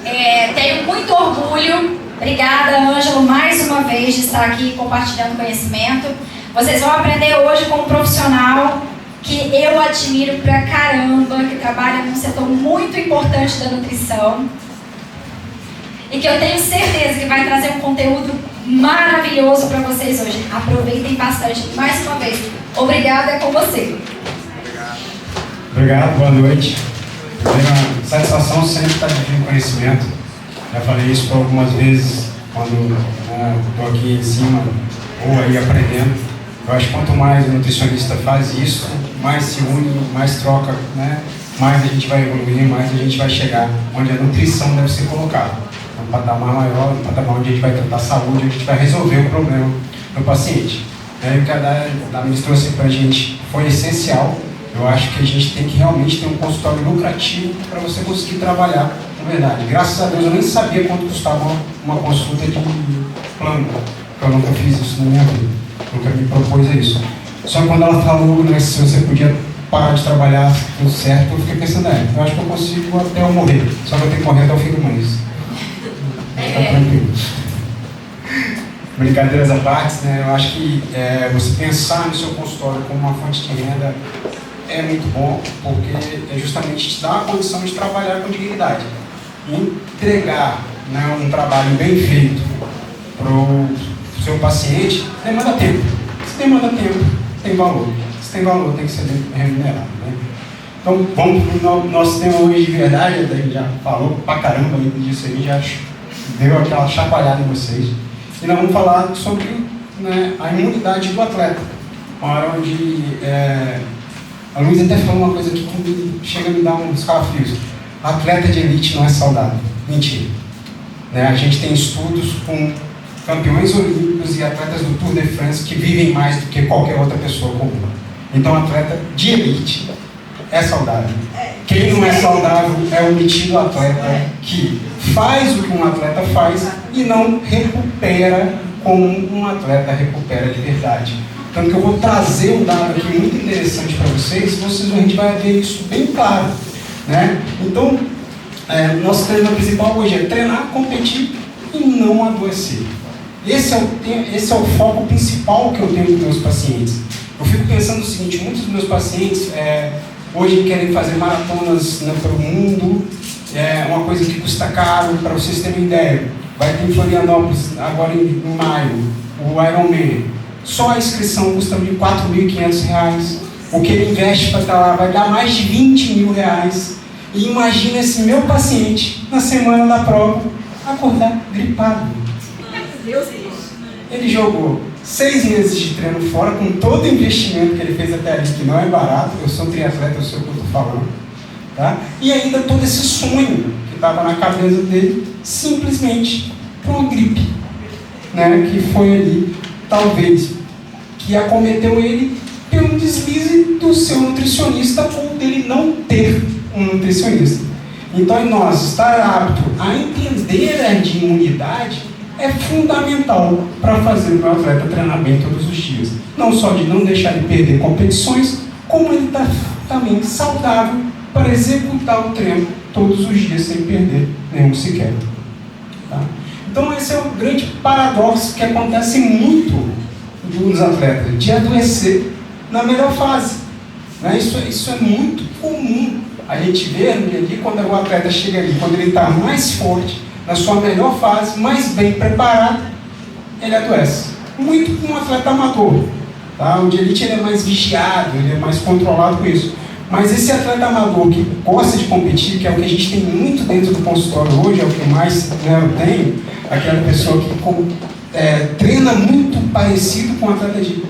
Tenho muito orgulho, obrigada Ângelo mais uma vez de estar aqui compartilhando conhecimento. Vocês vão aprender hoje com um profissional que eu admiro pra caramba, que trabalha num setor muito importante da nutrição e que eu tenho certeza que vai trazer um conteúdo maravilhoso para vocês hoje. Aproveitem bastante. Mais uma vez, obrigada, é com você. Obrigado, boa noite. É uma satisfação sempre estar dividindo conhecimento. Já falei isso por algumas vezes quando estou aqui em cima ou aí aprendendo. Eu acho que quanto mais o nutricionista faz isso, mais se une, mais troca, né? Mais a gente vai evoluir, mais a gente vai chegar onde a nutrição deve ser colocada. Um patamar maior, um patamar onde a gente vai tratar a saúde, onde a gente vai resolver o problema do paciente. O que a Damaris trouxe para a gente foi essencial. Eu acho que a gente tem que realmente ter um consultório lucrativo para você conseguir trabalhar, na verdade. Graças a Deus eu nem sabia quanto custava uma consulta de plano, porque eu nunca fiz isso na minha vida, nunca me propus a isso. Só que quando ela falou, né, se você podia parar de trabalhar tudo certo, eu fiquei pensando, eu acho que eu consigo até eu morrer, só que eu tenho que morrer até o fim do mês. Tá tranquilo. Brincadeiras à parte, né? Eu acho que você pensar no seu consultório como uma fonte de renda é muito bom, porque é justamente te dar a condição de trabalhar com dignidade. Entregar, né, um trabalho bem feito para o seu paciente demanda tempo. Se demanda tempo, tem valor. Se tem valor, tem que ser bem remunerado, né? Então, vamos para o nosso tema hoje de verdade. A gente já falou pra caramba disso aí, já deu aquela chacoalhada em vocês. E nós vamos falar sobre, né, a imunidade do atleta. Uma hora onde a Luísa até falou uma coisa aqui que chega a me dar uns calafrios. Atleta de elite não é saudável. Mentira. Né? A gente tem estudos com campeões olímpicos e atletas do Tour de France que vivem mais do que qualquer outra pessoa comum. Então, atleta de elite é saudável. Quem não é saudável é o metido atleta que faz o que um atleta faz e não recupera como um atleta recupera de verdade. Tanto que eu vou trazer um dado aqui muito interessante para vocês, a gente vai ver isso bem claro, né? Então, nosso treino principal hoje é treinar, competir e não adoecer. Esse é o foco principal que eu tenho com meus pacientes. Eu fico pensando o seguinte, muitos dos meus pacientes hoje querem fazer maratonas, né, pelo mundo, uma coisa que custa caro, para vocês terem uma ideia. Vai ter em Florianópolis, agora em maio, o Ironman. Só a inscrição custa R$ 4.500. O que ele investe para estar lá vai dar mais de R$ 20.000. E imagina esse meu paciente, na semana da prova, acordar gripado. Ele jogou 6 meses de treino fora, com todo o investimento que ele fez até ali, que não é barato. Eu sou triatleta, eu sei o que eu estou falando. Tá? E ainda todo esse sonho que estava na cabeça dele, simplesmente por uma gripe, né, que foi ali, talvez, que acometeu ele pelo deslize do seu nutricionista ou dele não ter um nutricionista. Então, nós estar apto a entender a de imunidade é fundamental para fazer o meu atleta treinar bem todos os dias. Não só de não deixar ele perder competições, como ele está também saudável para executar o treino todos os dias sem perder nenhum sequer. Tá? Então esse é o grande paradoxo que acontece muito dos atletas, de adoecer na melhor fase. Né? Isso é muito comum. A gente vê ali quando o atleta chega ali, quando ele está mais forte, na sua melhor fase, mais bem preparado, ele adoece. Muito como um atleta amador. Tá? O de elite ele é mais vigiado, ele é mais controlado com isso. Mas esse atleta amador que gosta de competir, que é o que a gente tem muito dentro do consultório hoje, é o que mais, né, eu tenho, aquela pessoa que treina muito parecido com um atleta de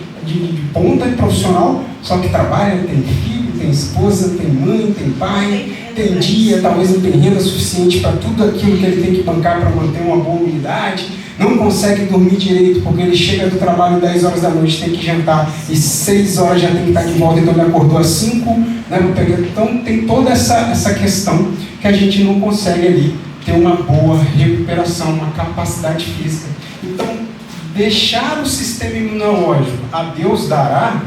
ponta profissional, só que trabalha, tem filho, tem esposa, tem mãe, tem pai, tem dia, talvez não tem renda suficiente para tudo aquilo que ele tem que bancar para manter uma boa unidade, não consegue dormir direito porque ele chega do trabalho 10 horas da noite, tem que jantar e 6 horas já tem que estar de volta, então ele acordou às 5, né? Então tem toda essa questão que a gente não consegue ali ter uma boa recuperação, uma capacidade física. Então, deixar o sistema imunológico a Deus dará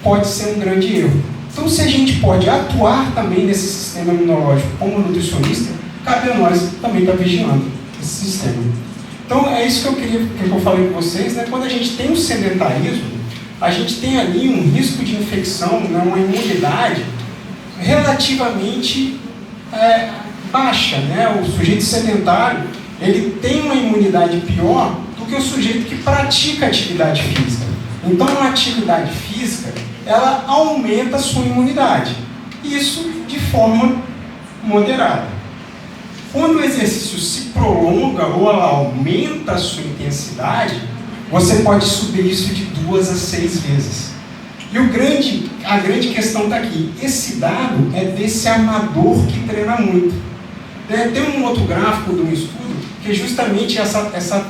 pode ser um grande erro. Então, se a gente pode atuar também nesse sistema imunológico como nutricionista, cabe a nós também estar vigiando esse sistema. Então, é isso que eu falei com vocês, né? Quando a gente tem um sedentarismo, a gente tem ali um risco de infecção, né? Uma imunidade relativamente baixa, né? O sujeito sedentário, ele tem uma imunidade pior do que o sujeito que pratica atividade física. Então, uma atividade física, ela aumenta a sua imunidade. Isso de forma moderada. Quando o exercício se prolonga ou ela aumenta a sua intensidade, você pode subir isso de 2 a 6 vezes. E a grande questão está aqui. Esse dado é desse amador que treina muito. Tem um outro gráfico de um estudo que é justamente essa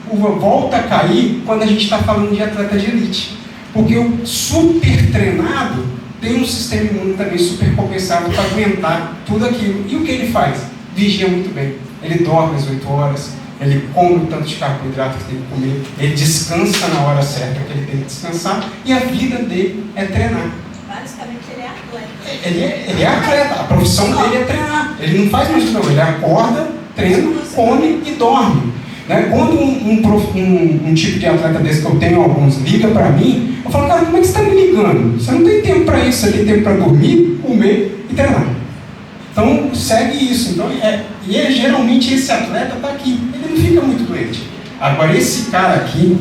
curva volta a cair quando a gente está falando de atleta de elite. Porque o super treinado tem um sistema imune também super compensado para aguentar tudo aquilo. E o que ele faz? Vigia muito bem. Ele dorme às 8 horas, ele come o tanto de carboidrato que tem que comer, ele descansa na hora certa que ele tem que descansar, e a vida dele é treinar. Basicamente ele é atleta. Ele é atleta, a profissão dele é treinar. Ele não faz mais não, ele acorda, treina, come e dorme. Quando um tipo de atleta desse que eu tenho alguns liga para mim, eu falo, cara, como é que você está me ligando? Você não tem tempo para isso, você tem tempo para dormir, comer e treinar. Então, segue isso. Então, geralmente esse atleta está aqui, ele não fica muito doente. Agora, esse cara aqui,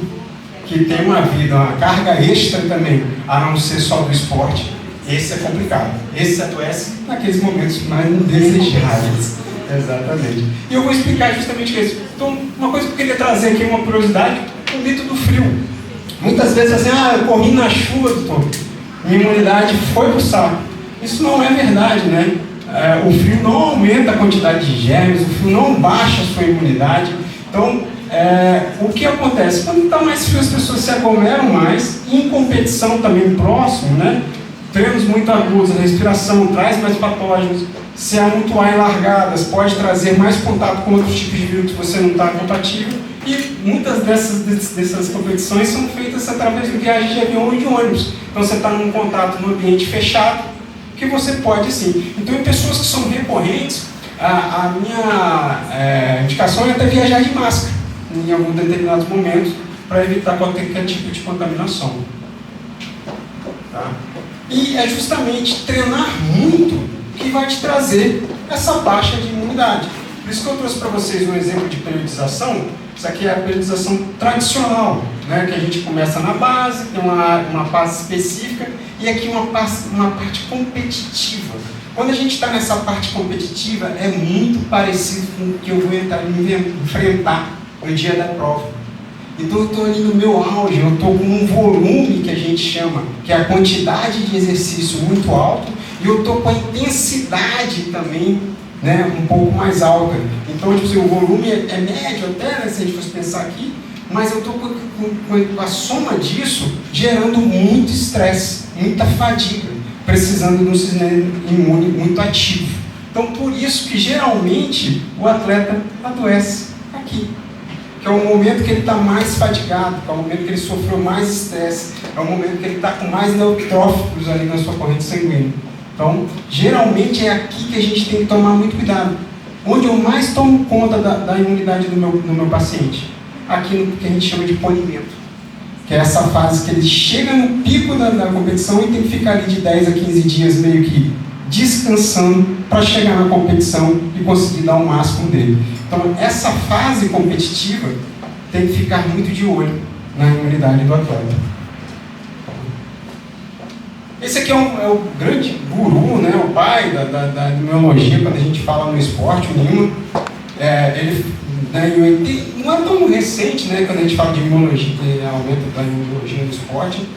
que tem uma vida, uma carga extra também, a não ser só do esporte, esse é complicado. Esse adoece naqueles momentos mais indesejáveis. Exatamente. E eu vou explicar justamente isso. Então, uma coisa que eu queria trazer aqui, uma curiosidade, o mito do frio. Muitas vezes assim, eu corri na chuva, doutor, minha imunidade foi pro saco. Isso não é verdade, né? O frio não aumenta a quantidade de germes, o frio não baixa a sua imunidade. Então, o que acontece? Quando está mais frio, as pessoas se aglomeram mais, e em competição também próximo, né? Treinos muito agudos, a respiração traz mais patógenos, se amontoar em largadas pode trazer mais contato com outros tipos de vírus que você não está compatível, e muitas dessas competições são feitas através de viagem de avião ou de ônibus. Então você está num contato num ambiente fechado, que você pode sim. Então em pessoas que são recorrentes, a minha indicação é até viajar de máscara em alguns determinados momentos, para evitar qualquer tipo de contaminação. Tá? E é justamente treinar muito que vai te trazer essa baixa de imunidade. Por isso que eu trouxe para vocês um exemplo de periodização. Isso aqui é a periodização tradicional, né? Que a gente começa na base, tem uma fase específica, e aqui uma parte competitiva. Quando a gente está nessa parte competitiva, é muito parecido com o que eu vou enfrentar no dia da prova. Então eu estou ali no meu auge, eu estou com um volume que a gente chama, que é a quantidade de exercício muito alto, e eu estou com a intensidade também, né, um pouco mais alta. Então, tipo assim, o volume é médio até, né, se a gente fosse pensar aqui, mas eu estou com a soma disso gerando muito estresse, muita fadiga, precisando de um sistema imune muito ativo. Então, por isso que geralmente o atleta adoece aqui. Que é o momento que ele está mais fadigado, que é o momento que ele sofreu mais estresse, é o momento que ele está com mais neutrófilos ali na sua corrente sanguínea. Então, geralmente é aqui que a gente tem que tomar muito cuidado. Onde eu mais tomo conta da imunidade do meu paciente? Aqui no que a gente chama de polimento. Que é essa fase que ele chega no pico da competição e tem que ficar ali de 10 a 15 dias meio que descansando para chegar na competição e conseguir dar o máximo dele. Então, essa fase competitiva tem que ficar muito de olho na imunidade do atleta. Esse aqui é o grande guru, né, o pai da imunologia, quando a gente fala no esporte, o Nima. Ele, não é tão recente, né, quando a gente fala de imunologia, de aumento da imunologia no esporte.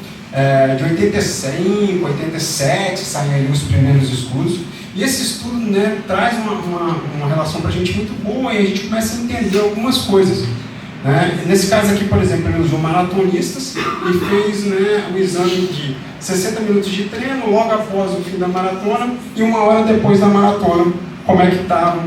De 85, 87 saem aí os primeiros estudos. E esse estudo, né, traz uma relação para a gente muito boa, e a gente começa a entender algumas coisas. Né? Nesse caso aqui, por exemplo, ele usou maratonistas e fez, né, o exame de 60 minutos de treino logo após o fim da maratona e 1 hora depois da maratona, como é que estavam,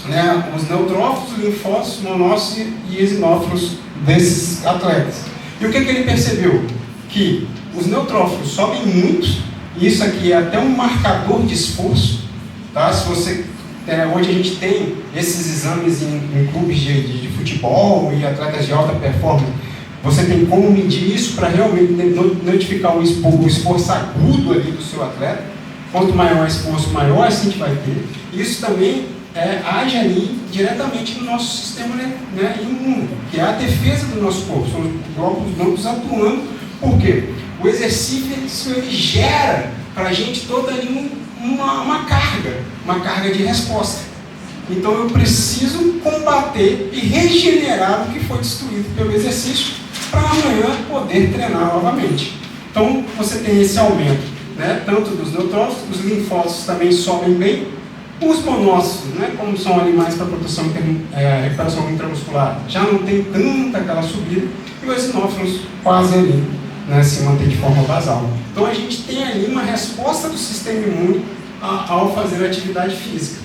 né, os neutrófilos, linfócitos, monócitos e eosinófilos desses atletas. E o que ele percebeu? Que os neutrófilos sobem muito, e isso aqui é até um marcador de esforço. Tá? Se você, hoje a gente tem esses exames em clubes de futebol e atletas de alta performance, você tem como medir isso para realmente notificar o esforço agudo ali do seu atleta. Quanto maior o esforço, maior a gente vai ter. Isso também age ali diretamente no nosso sistema, né, imune, que é a defesa do nosso corpo. São os glóbulos brancos atuando. Por quê? O exercício ele gera para a gente toda ali uma carga de resposta. Então eu preciso combater e regenerar o que foi destruído pelo exercício para amanhã poder treinar novamente. Então você tem esse aumento, né, tanto dos neutrófilos, os linfócitos também sobem bem, os monócitos, né, como são animais para proteção recuperação intramuscular, já não tem tanta aquela subida, e os eosinófilos quase ali, né, se mantém de forma basal. Então a gente tem ali uma resposta do sistema imune ao fazer atividade física,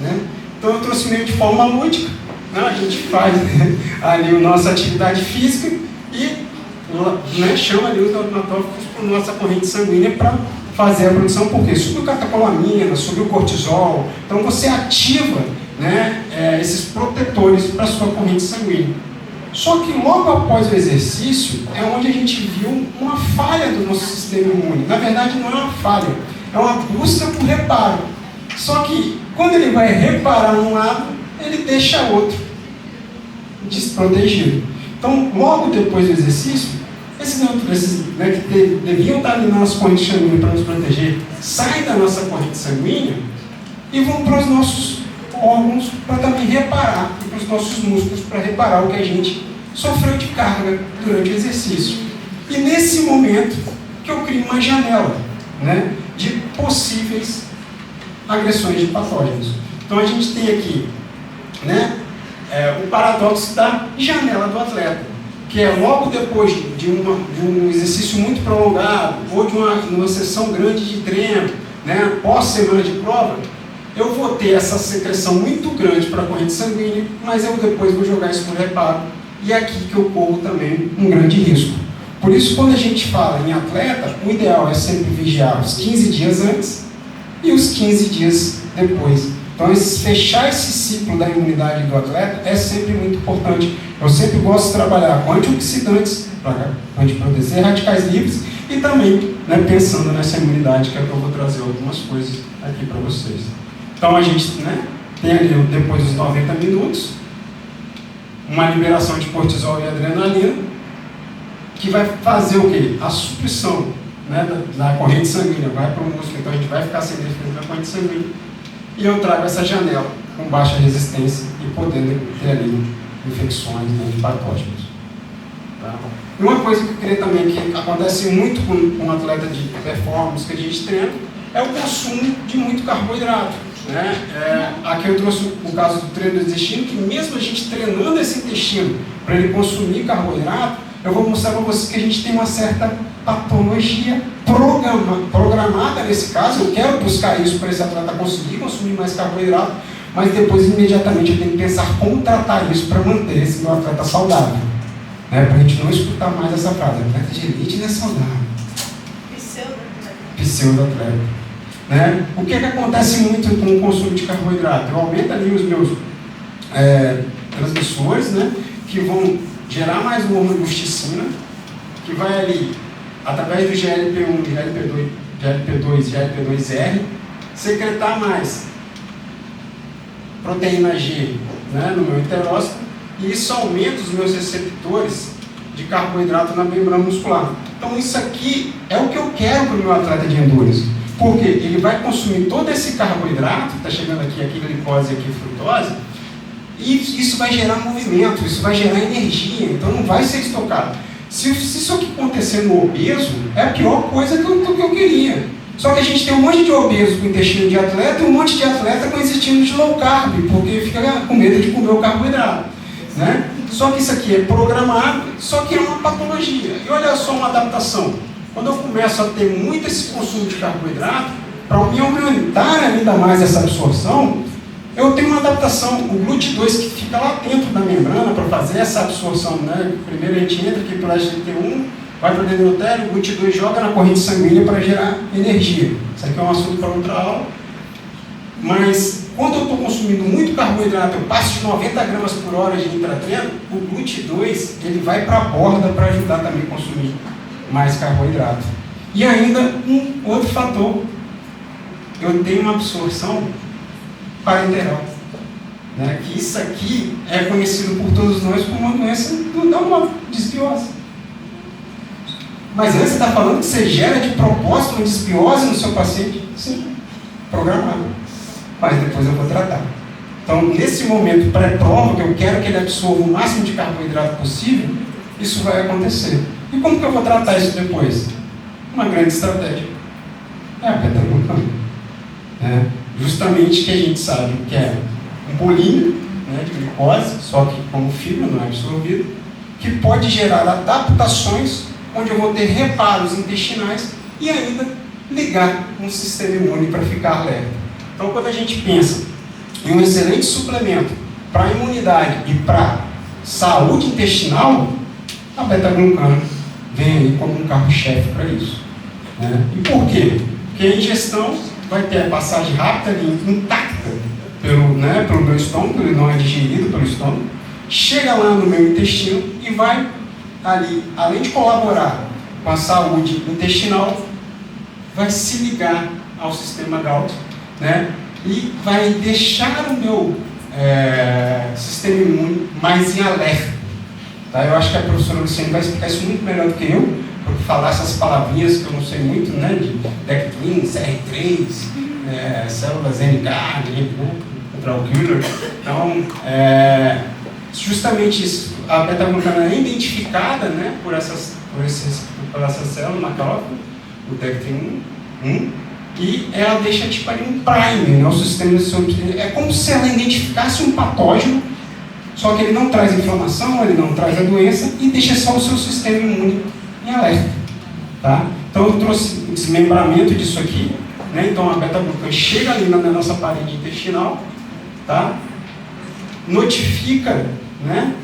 né? Então eu trouxe meio de forma lúdica, né? A gente faz, né, ali a nossa atividade física e, né, chama ali os neutrófilos para a nossa corrente sanguínea para fazer a produção, porque sobre o catecolamina, sobre o cortisol, então você ativa, né, esses protetores para a sua corrente sanguínea. Só que logo após o exercício é onde a gente viu uma falha do nosso sistema imune. Na verdade não é uma falha, é uma busca por reparo. Só que quando ele vai reparar um lado, ele deixa outro desprotegido. Então logo depois do exercício, esses né, que deviam estar ali na nossa corrente sanguínea para nos proteger, saem da nossa corrente sanguínea e vão para os nossos órgãos para também reparar, e para os nossos músculos para reparar o que a gente sofreu de carga durante o exercício. E nesse momento que eu crio uma janela, né, de possíveis agressões de patógenos. Então a gente tem aqui, né, o paradoxo da janela do atleta, que é logo depois de um exercício muito prolongado ou de uma sessão grande de treino, né, pós-semana de prova, eu vou ter essa secreção muito grande para a corrente sanguínea, mas eu depois vou jogar isso por reparo, e é aqui que eu corro também um grande risco. Por isso, quando a gente fala em atleta, o ideal é sempre vigiar os 15 dias antes e os 15 dias depois. Então, fechar esse ciclo da imunidade do atleta é sempre muito importante. Eu sempre gosto de trabalhar com antioxidantes, para antiproteger radicais livres, e também, né, pensando nessa imunidade, que é que eu vou trazer algumas coisas aqui para vocês. Então a gente, né, tem ali, depois dos 90 minutos, uma liberação de cortisol e adrenalina, que vai fazer o quê? A supressão, né, da corrente sanguínea, vai para o músculo, então a gente vai ficar sem defesa da corrente sanguínea, e eu trago essa janela com baixa resistência e podendo ter ali infecções, né, de patógenos. Tá? E uma coisa que eu queria também, que acontece muito com um atleta de performance que a gente treina, é o consumo de muito carboidrato. Né? Aqui eu trouxe o caso do treino do intestino, que mesmo a gente treinando esse intestino para ele consumir carboidrato, eu vou mostrar para vocês que a gente tem uma certa patologia programada nesse caso. Eu quero buscar isso para esse atleta conseguir consumir mais carboidrato, mas depois imediatamente eu tenho que pensar como tratar isso para manter esse meu atleta saudável, né? Para a gente não escutar mais essa frase: atleta de elite não é saudável. Pseudo-atleta. Né? O que acontece muito com o consumo de carboidrato? Eu aumento ali os meus transmissores, né, que vão gerar mais o hormônio lusticina, que vai ali, através do GLP-1, GLP-2, GLP-2R, secretar mais proteína G, né, no meu enterócito, e isso aumenta os meus receptores de carboidrato na membrana muscular. Então isso aqui é o que eu quero para o meu atleta de endurance. Porque ele vai consumir todo esse carboidrato, está chegando aqui glicose e aqui frutose, e isso vai gerar movimento, isso vai gerar energia, então não vai ser estocado. Se isso aqui acontecer no obeso, é a pior coisa que eu queria. Só que a gente tem um monte de obeso com intestino de atleta e um monte de atleta com intestino de low carb, porque fica com medo de comer o carboidrato. Né? Só que isso aqui é programado, só que é uma patologia. E olha só uma adaptação. Quando eu começo a ter muito esse consumo de carboidrato, para me aumentar ainda mais essa absorção, eu tenho uma adaptação, o GLUT2 que fica lá dentro da membrana para fazer essa absorção. Né? Primeiro a gente entra aqui pela GT1, vai para o endotélio, o GLUT2 joga na corrente sanguínea para gerar energia. Isso aqui é um assunto para outra aula. Mas quando eu estou consumindo muito carboidrato, eu passo de 90 gramas por hora de intratreino, o GLUT2 ele vai para a borda para ajudar também a consumir mais carboidrato. E ainda um outro fator, eu tenho uma absorção parenteral. Né? Que isso aqui é conhecido por todos nós como uma doença da uma desbiose. Mas antes você está falando que você gera de propósito uma desbiose no seu paciente? Sim, programado. Mas depois eu vou tratar. Então, nesse momento pré-prova, que eu quero que ele absorva o máximo de carboidrato possível, isso vai acontecer. E como que eu vou tratar isso depois? Uma grande estratégia. É a beta-glucana. Justamente que a gente sabe que é um bolinho, né, de glicose, só que como fibra, não é absorvido, que pode gerar adaptações, onde eu vou ter reparos intestinais e ainda ligar um sistema imune para ficar alerta. Então, quando a gente pensa em um excelente suplemento para a imunidade e para saúde intestinal, a beta-glucana vem aí como um carro-chefe para isso. Né? E por quê? Porque a ingestão vai ter a passagem rápida e intacta pelo meu estômago, ele não é digerido pelo estômago, chega lá no meu intestino e vai ali, além de colaborar com a saúde intestinal, vai se ligar ao sistema GALT, né? E vai deixar o meu sistema imune mais em alerta. Tá? Eu acho que a professora Luciane vai explicar isso muito melhor do que eu, porque falar essas palavrinhas que eu não sei muito, né? De Dectrin, CR3, células NK, né? Control killer. Então, justamente isso, a beta-glucana é identificada, né, por essas células macrófagos, o Dectrin-1, e ela deixa tipo ali um primer, né, o sistema de é como se ela identificasse um patógeno, só que ele não traz inflamação, ele não traz a doença e deixa só o seu sistema imune em alerta. Tá? Então eu trouxe o desmembramento disso aqui, né? Então a beta-glucana chega ali na nossa parede intestinal, tá? Notifica, né,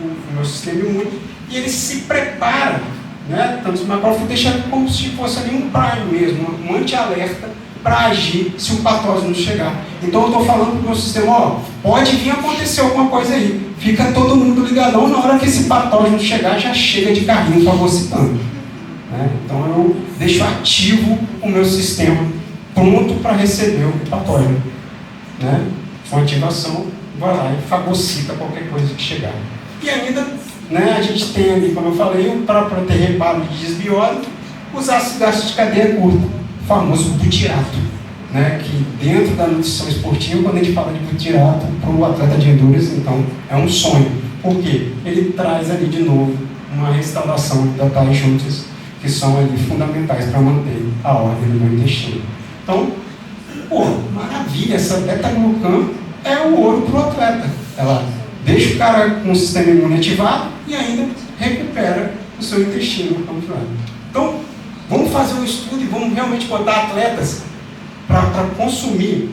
o meu sistema imune e ele se prepara, né? Então, os macrófagos deixam como se fosse ali um prime mesmo, um anti-alerta para agir se um patógeno chegar. Então eu estou falando para o meu sistema, ó, pode vir acontecer alguma coisa aí, fica todo mundo ligadão, na hora que esse patógeno chegar, já chega de carrinho fagocitando. Né? Então eu deixo ativo o meu sistema, pronto para receber o patógeno. Né? Com ativação, vai lá e fagocita qualquer coisa que chegar. E ainda, né, a gente tem ali, como eu falei, para ter reparo de desbiose, os ácidos graxos de cadeia curta, o famoso butirato, né, que dentro da nutrição esportiva, quando a gente fala de butirato para o atleta de endurance, então é um sonho. Por quê? Ele traz ali de novo uma restauração da tais juntas que são ali fundamentais para manter a ordem do meu intestino. Então, pô, maravilha, essa beta-glucana é o ouro para o atleta. Ela deixa o cara com o sistema imune ativado e ainda recupera o seu intestino controlado. Então, vamos fazer um estudo e vamos realmente botar atletas para consumir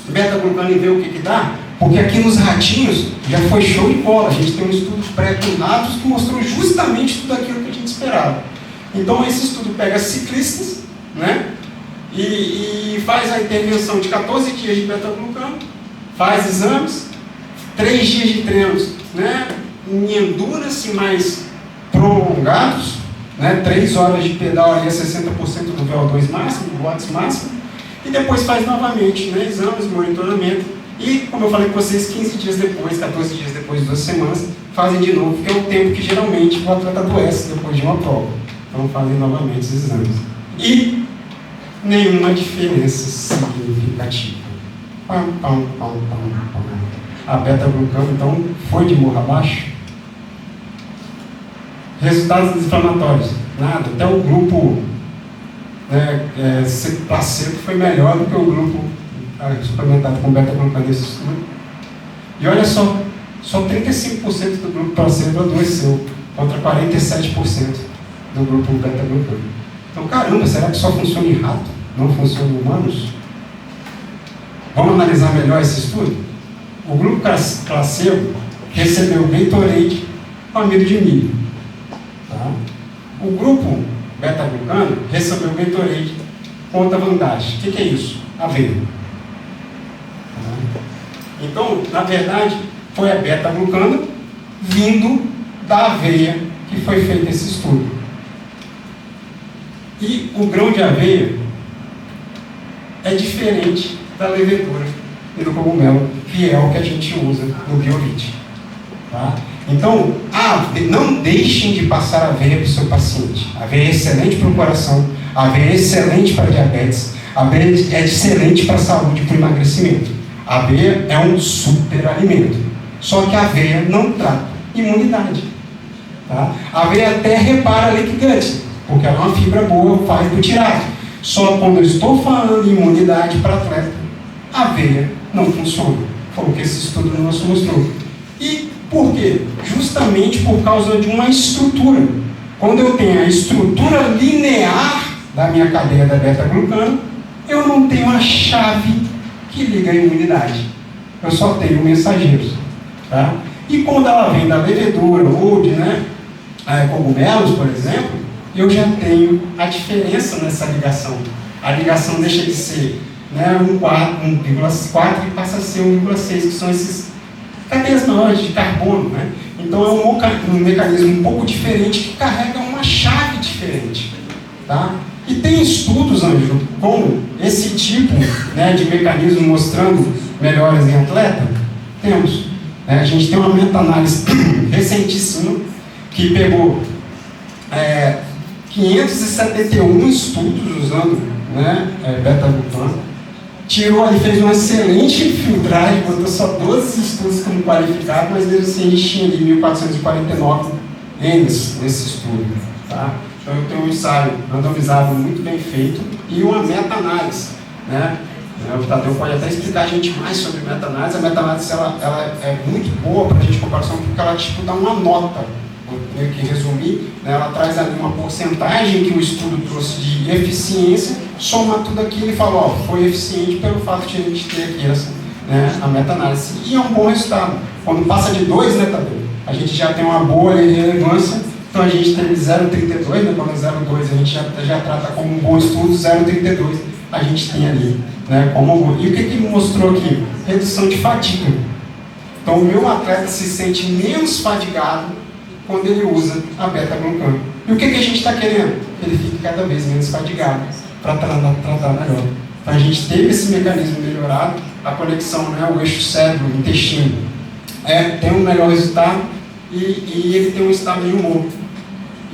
beta-glucana e ver o que dá, porque aqui nos ratinhos já foi show de bola. A gente tem um estudo pré com ratos que mostrou justamente tudo aquilo que a gente esperava. Então, esse estudo pega ciclistas, né? E faz a intervenção de 14 dias de beta-glucana, faz exames, 3 dias de treinos, né, em endurance mais prolongados, né, 3 horas de pedal ali a 60% do VO2 máximo, do watts máximo, e depois faz novamente, né, exames, monitoramento, e como eu falei com vocês, 15 dias depois, 14 dias depois, 2 semanas, fazem de novo, que é o tempo que geralmente o atleta adoece depois de uma prova. Então fazem novamente esses exames. E nenhuma diferença significativa. A beta-glucana, então, foi de morro abaixo. Resultados inflamatórios, nada. Até o grupo, né, placebo foi melhor do que o grupo suplementado com beta-glucana nesse estudo. E olha só 35% do grupo placebo adoeceu, contra 47% do grupo beta-glucana. Então, caramba, será que só funciona em rato? Não funciona em humanos? Vamos analisar melhor esse estudo? O grupo placebo recebeu Gatorade com amido de milho. Tá? O grupo beta-glucana recebeu Gatorade com outra vantagem. O que é isso? Aveia. Então, na verdade, foi a beta-glucana vindo da aveia que foi feito esse estudo. E o grão de aveia é diferente da levedura e do cogumelo, que é o que a gente usa no BioVit. Tá? Então, não deixem de passar aveia para o seu paciente. A aveia é excelente para o coração, a aveia é excelente para diabetes, a aveia é excelente para a saúde e para o emagrecimento. A aveia é um super alimento. Só que a aveia não trata imunidade. Tá? A aveia até repara leaky gut, porque ela é uma fibra boa, faz butirado. Só quando eu estou falando em imunidade para atleta, a aveia não funciona. Foi o que esse estudo nosso mostrou. E por quê? Justamente por causa de uma estrutura. Quando eu tenho a estrutura linear da minha cadeia da beta-glucana, eu não tenho a chave que liga a imunidade. Eu só tenho mensageiros. Tá? E quando ela vem da levedura ou de cogumelos, por exemplo, eu já tenho a diferença nessa ligação. A ligação deixa de ser 1,4 e passa a ser 1,6, que são esses cadeias maiores de carbono. Né? Então é um mecanismo um pouco diferente que carrega uma chave diferente. Tá? E tem estudos, Ângelo, com esse tipo de mecanismo mostrando melhoras em atleta? Temos. A gente tem uma meta-análise recentíssima que pegou 571 estudos usando beta-glucano, tirou ali, fez uma excelente filtragem, botou só 12 estudos como qualificados, mas mesmo assim a gente tinha ali 1.449 N's nesse estudo. Tá? Então eu tenho um ensaio randomizado muito bem feito e uma meta-análise. O Tadeu pode até explicar a gente mais sobre meta-análise. A meta-análise ela é muito boa para a gente comparação, porque ela dá uma nota. Vou meio que resumir, ela traz ali uma porcentagem que o estudo trouxe de eficiência, soma tudo aquilo e fala, foi eficiente pelo fato de a gente ter aqui a meta-análise. E é um bom resultado. Quando passa de 2, Tadeu, a gente já tem uma boa relevância. Então a gente tem 0,32, quando 0,2 a gente já trata como um bom estudo, 0,32 a gente tem ali. Como... E o que ele mostrou aqui? Redução de fadiga. Então o meu atleta se sente menos fadigado quando ele usa a beta-glucano. E o que a gente está querendo? Que ele fique cada vez menos fadigado para tratar melhor. Então a gente teve esse mecanismo melhorado, a conexão, o eixo cérebro-intestino tem um melhor resultado e ele tem um estado de humor.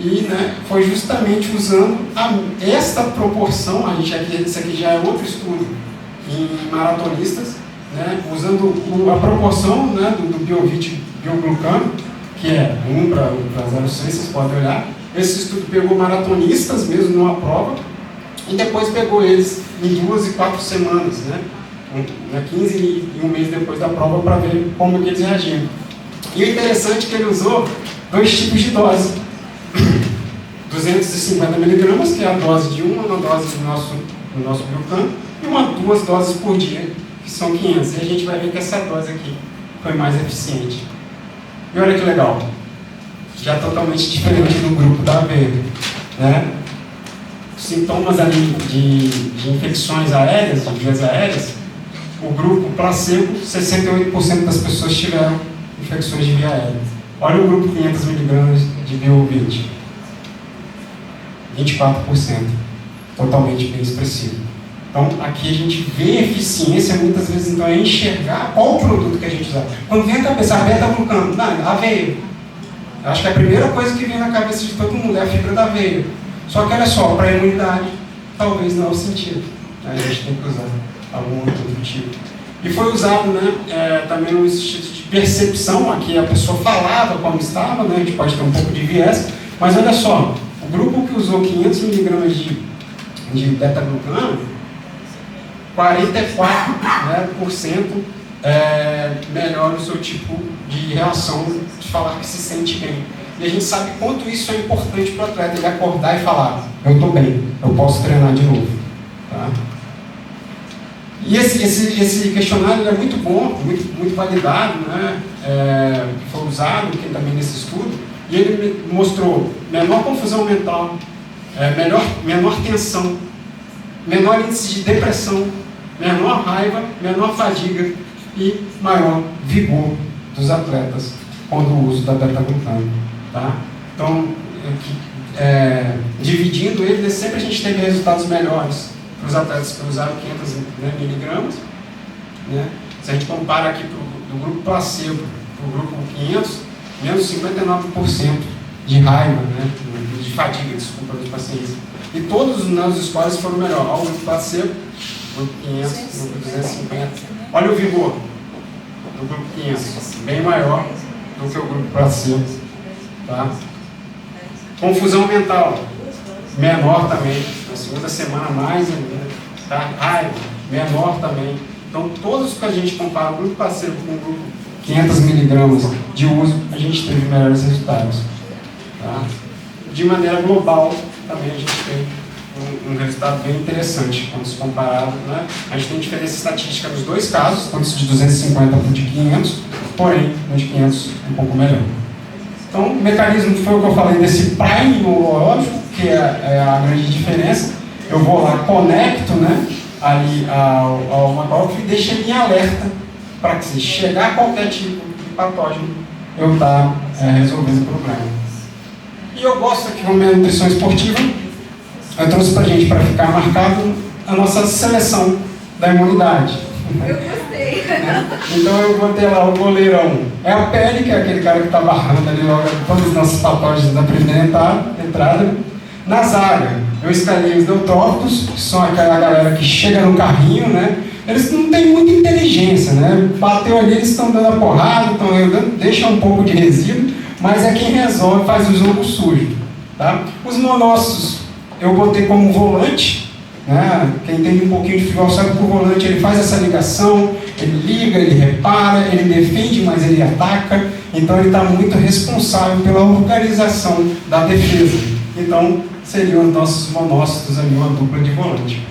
E foi justamente usando esta proporção, isso aqui já é outro estudo em maratonistas, usando a proporção do BioVit bioglucano, que é 1 para 0,6, vocês podem olhar. Esse estudo pegou maratonistas mesmo numa prova e depois pegou eles em 2 e 4 semanas, 15 e um mês depois da prova, para ver como que eles reagiam. E o interessante é que ele usou 2 tipos de dose. 250 miligramas, que é a dose de uma dose do nosso glucano, e 2 doses por dia, que são 500. E a gente vai ver que essa dose aqui foi mais eficiente. E olha que legal, já totalmente diferente do grupo da aveia. Sintomas ali de infecções aéreas, de vias aéreas, o grupo placebo, 68% das pessoas tiveram infecções de via aérea. Olha o grupo 500 miligramas de BioVit. 24%, totalmente bem expressivo. Então, aqui a gente vê eficiência, muitas vezes, então, é enxergar qual o produto que a gente usa. Quando vem a cabeça, a beta-glucano, aveia. Eu acho que a primeira coisa que vem na cabeça de todo mundo é a fibra da aveia. Só que, olha só, para a imunidade, talvez não é o sentido. A gente tem que usar algum outro tipo. E foi usado também no instituto de percepção, aqui a pessoa falava como estava, a gente pode ter um pouco de viés, mas olha só, o grupo que usou 500 miligramas de beta-glucano, 44% melhora o seu tipo de reação de falar que se sente bem. E a gente sabe quanto isso é importante para o atleta, ele acordar e falar, eu estou bem, eu posso treinar de novo. Tá? E esse questionário é muito bom, muito validado, foi usado aqui também nesse estudo, e ele mostrou menor confusão mental, menor tensão, menor índice de depressão, menor raiva, menor fadiga, e maior vigor dos atletas quando o uso da beta-glutano. Tá? Então, dividindo ele, sempre a gente teve resultados melhores para os atletas que usaram 500 miligramas. Né? Se a gente compara aqui do grupo placebo para o grupo 500, menos 59% de raiva, né? De fadiga, desculpa, dos pacientes. E todos os nossos scores foram melhor. Olha o grupo placebo, grupo 500, grupo 250. Olha o vigor do grupo 500, bem maior do que o grupo placebo. Tá? Confusão mental, menor também. Na segunda semana, mais ainda. Tá? Raiva, menor também. Então, todos que a gente compara o grupo placebo com o grupo 500 miligramas de uso, a gente teve melhores resultados. Tá? De maneira global, também a gente tem um resultado bem interessante quando se comparado. Né? A gente tem diferença estatística nos dois casos, tanto de 250 quanto de 500, porém, no de 500 um pouco melhor. Então, o mecanismo foi o que eu falei desse prime neurológico, que é a grande diferença. Eu vou lá, conecto, né, ali ao macrófago e deixo ele em alerta para que, se chegar qualquer tipo de patógeno, eu resolvendo o problema. E eu gosto aqui com a minha nutrição esportiva, eu trouxe para a gente, para ficar marcado, a nossa seleção da imunidade. Eu gostei. Então eu botei lá o goleirão. É a pele, que é aquele cara que está barrando ali logo todos os nossos patógenos da primeira entrada. Na zaga, eu escalei os neutrófilos, que são aquela galera que chega no carrinho, né? Eles não têm muita inteligência, né? Bateu ali, eles estão dando a porrada, deixam um pouco de resíduo, mas é quem resolve, faz o jogo sujo. Tá? Os monócitos, eu botei como volante, né? Quem entende um pouquinho de futebol sabe que o volante ele faz essa ligação, ele liga, ele repara, ele defende, mas ele ataca, então ele está muito responsável pela organização da defesa. Então, seriam os nossos monócitos ali, uma dupla de volante.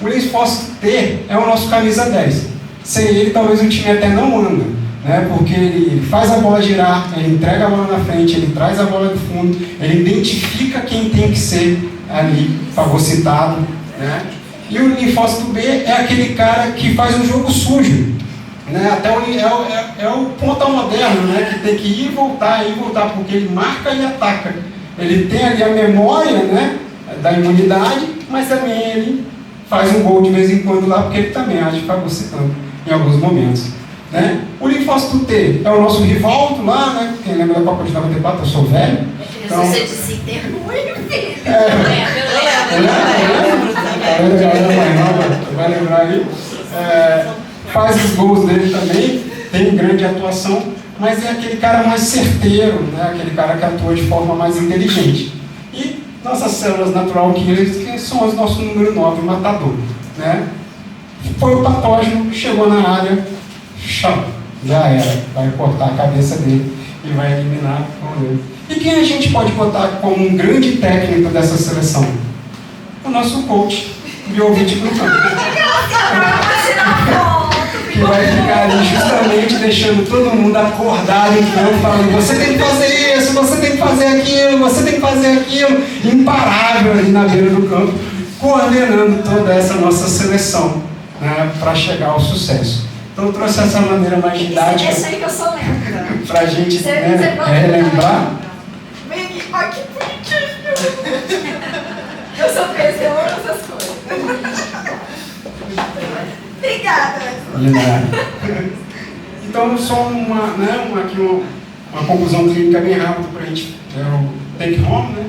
O linfócito T é o nosso camisa 10. Sem ele, talvez o time até não anda, né? Porque ele faz a bola girar, ele entrega a bola na frente, ele traz a bola do fundo, ele identifica quem tem que ser ali fagocitado, né? E o linfócito B é aquele cara que faz um jogo sujo, né? Até o ponta moderno, né? Que tem que ir e voltar, porque ele marca e ataca. Ele tem ali a memória, né, da imunidade, mas também ele faz um gol de vez em quando lá, porque ele também age fagocitando em alguns momentos. Né? O linfócito T é o nosso rival lá, né? Quem lembra da Copa de 94, eu sou velho. Então, você disse que tem muito filho. Vai lembrar aí. Faz os gols dele também, tem grande atuação, mas é aquele cara mais certeiro, né? Aquele cara que atua de forma mais inteligente. E nossas células natural killers, que são os nossos número 9, matador. Né? Foi o patógeno, chegou na área, já era, vai cortar a cabeça dele e vai eliminar com ele. E quem a gente pode botar como um grande técnico dessa seleção? O nosso coach, Biovid Glucano. Que vai ficar ali justamente deixando todo mundo acordado em campo, falando: você tem que fazer isso, você tem que fazer aquilo, você tem que fazer aquilo, imparável ali na beira do campo, coordenando toda essa nossa seleção, né, para chegar ao sucesso. Então eu trouxe essa maneira mais didática para a gente relembrar. Olha que bonitinho! Eu sou péssima, eu amo essas coisas. Obrigada. Então, só uma conclusão clínica bem rápida para a gente take home, né?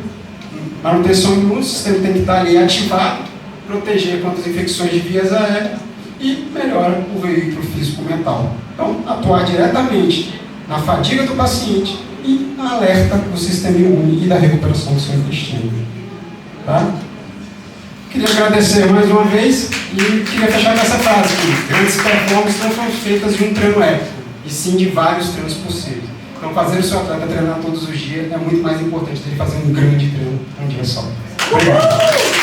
Manutenção imune, o sistema tem que estar ali ativado, proteger contra as infecções de vias aéreas e melhora o veículo físico-mental. Então, atuar diretamente na fadiga do paciente e na alerta do sistema imune e da recuperação do seu intestino. Tá? Queria agradecer mais uma vez e queria fechar com essa frase aqui: grandes performances não são feitas de um treino épico, e sim de vários treinos possíveis. Então, fazer o seu atleta treinar todos os dias é muito mais importante do que fazer um grande treino um dia só. Obrigado.